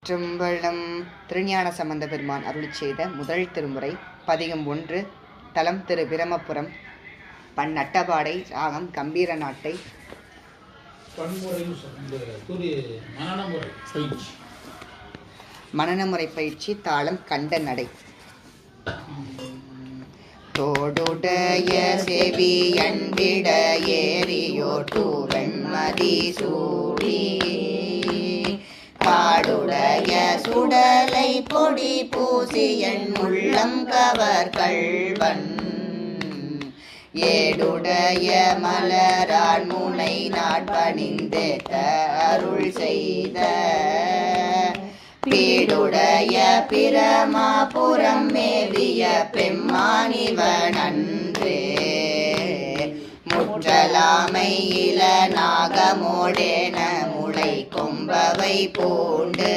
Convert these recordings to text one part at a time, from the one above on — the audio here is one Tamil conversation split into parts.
திரும்பலம் திருஞான சம்பந்த பெருமான் அருளிச் செய்த முதல் திருமுறை பதிகம் 1 தலம் திரு பிரமபுரம் பண் நட்டபாடை ராகம் கம்பீர நாட்டை மனநமுறை பயிற்சி தாளம் கண்ட நடை. தோடுடைய செவியன் விட ஏறியோட்டு வெண்மதி சூடி காடுடைய சுடலை பொடி பூசியன் உள்ளம் கவர் கள்வன் ஏடுடைய மலரான் முனை நாட்பணிந்தேத்த அருள் செய்த பீடுடைய பிரமாபுரம் மேவிய பெம்மானிவனன்றே முற்றலாமை இள நாகமோடேன முளை கொம்பவை பூண்டு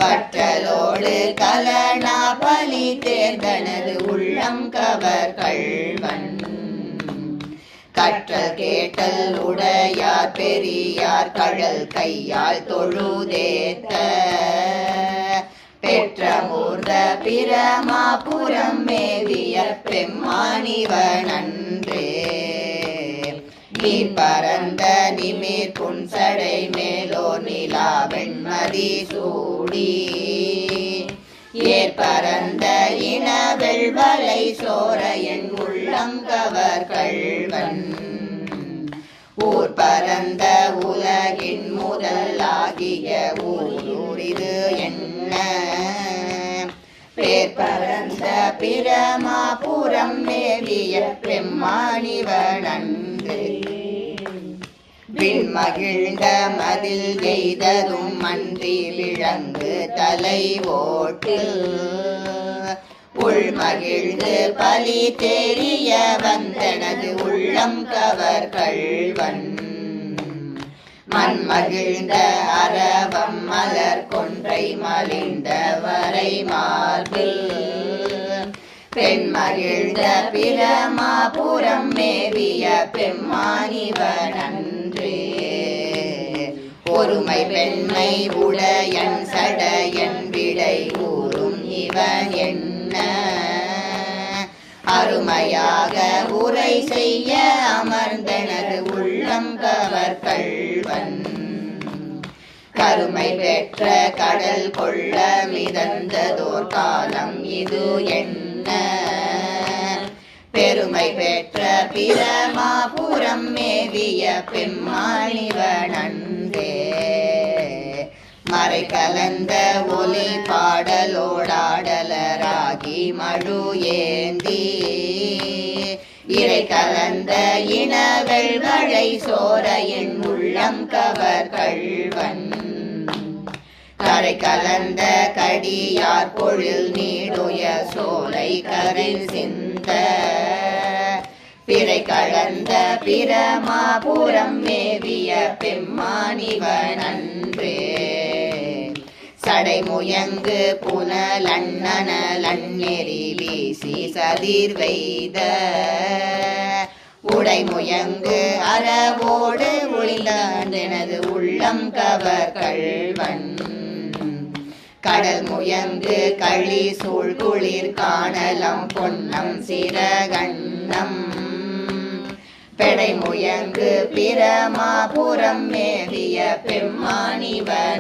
வற்றலோடு கலனா பலி தேர்ந்தனது உள்ளம் கவர் கள்வன் கற்றல் கேட்டல் உடையார் பெரியார் கழல் கையால் தொழுதேத்த பெற்ற மூர்ந்த பிரமாபுரம் மேவிய பெம்மானிவனன்றே நீர் பரந்த நிமிர் புன்சடை மேலோர் நிலா வெண்மதி சூடி ஏற்பரந்த இன வெள்வலை சோர என் உள்ளம் கவர் கள்வன் ஊர் பரந்த உலகின் முதலாகிய ஊர் இது என்ன பேர் பரந்த பிரமாபுரம் மேவிய பெம்மானிவனன்றே விண்மகிழ்ந்த மதில் எய்ததும் அன்றி விளங்கு தலை ஓட்டில் உள்மகிழ்ந்து பலி தெரிய வந்தனது உள்ளம் கவர் கள்வன் மண்மகிழ்ந்த அரவம் மலர் கொன்றை மலிந்த வரை மார்பில் பெண் மகிழ்ந்த பிரமாபுரம் மேவிய பெம்மானிவனன்றே ஒருமை பெண்மை உடையன் சடையன் விடை ஊரும் இவன் என்ன அருமையாக உரை செய்ய அமர்ந்தனது உள்ளம் கவர் கள்வன் கருமை பெற்ற கடல் கொள்ள மிதந்ததோர் காலம் இது என்ன பெருமை பெற்ற பிரமாபுரம் மேவிய பெம்மானிவனன்றே மறை கலந்த ஒலி பாடலோடாடலராகி மழு ஏந்தி இறை கலந்த இன வெள்வழை சோர என் உள்ளம் கவர் கள்வன் கரை கலந்த கடியார் பொழில் நீடுய சோலை கரில் சிந்த பிறை கலந்த பிரமாபுரம் மேவிய பெம்மானிவனன்றே சடைமுயங்கு புனலண்ணனலண்ணெறி வீசி சதிர் வைத உடைமுயங்கு அறவோடு ஒளிந்தனது உள்ளம் கவர் கள்வன் கடல் முயங்கு களி சூழ் குளிர் காணலம் பொன்னம் சிறகண்ணம் பெடை முயங்கு பிரமாபுரம் மேவிய பெம்மானிவனன்றே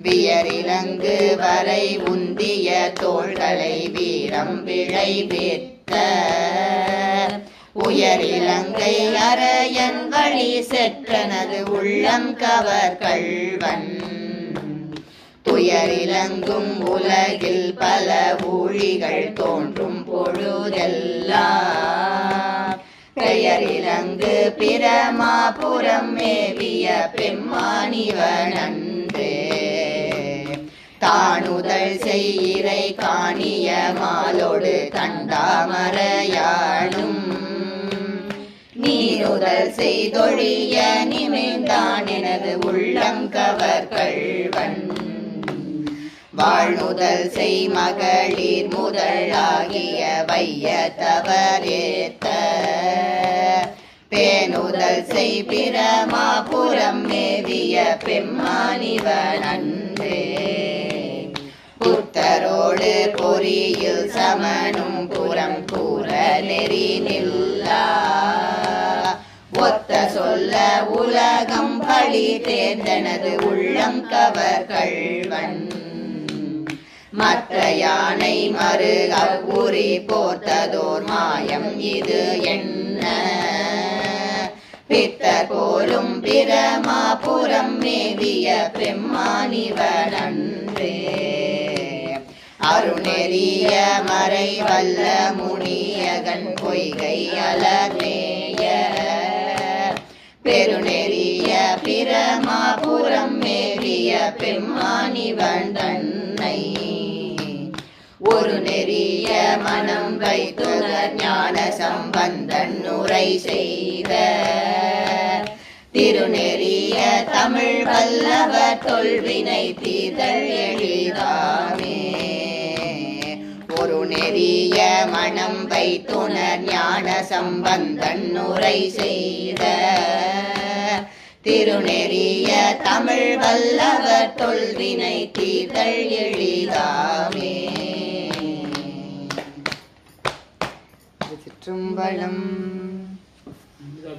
வியரிலங்கு வரை உந்திய தோள்களை வீரம் விளை பெற்ற உயரிலங்கை அரையன் வழி செற்றனது உள்ளம் கவர் கள்வன் துயரிலங்கும் உலகில் பல ஊழிகள் தோன்றும் பொழுதெல்லாம் பெயரிலங்கு பிரமாபுரம் மேவிய பெம்மானிவனன்றே தானுதல் செய்யிரை காணிய மாலோடு தண்டாமரையானும் நீனுதல் செய்தொழிய நிமிர்ந்தான் எனது உள்ளம் கவர் கள்வன் வாழ்நுதல் செய் மகளிர் முதலாகிய வைய தவறேத்த பேணுதல் செய் பிரமாபுரம் மேவிய பெம்மானிவன் அன்றே புத்தரோடு பொறியில் சமனும் புறம் கூற நெறி நில்லா ஒத்த சொல்ல உலகம் பழி தேர்ந்தனது உள்ளம் கவர் கள்வன் மற்ற யானை மறு அவ்வுரி போர்த்ததோர் மாயம் இது என்ன பித்தர் போலும் பிரமாபுரம் மேவிய பெம்மானிவன் அன்றே அருணெறிய மறை வல்ல முனியகன் பொய்கை அலமேய பெருநெறிய பிரமாபுரம் மேவிய பெம்மானிவன் தன்னை ஒரு நெறிய மனம் வைத்துணர் ஞான சம்பந்தன் உரை செய்த திருநெறிய தமிழ் வல்லவர் தொல்வினை தீதல் எளிதாமே ஒரு நெறிய மனம் வைத்துணர் ஞான சம்பந்தன் உரை செய்த திருநெறிய தமிழ் வல்லவர் தொல்வினை தீதல் எளிதாமே. சிற்றம்பலம்.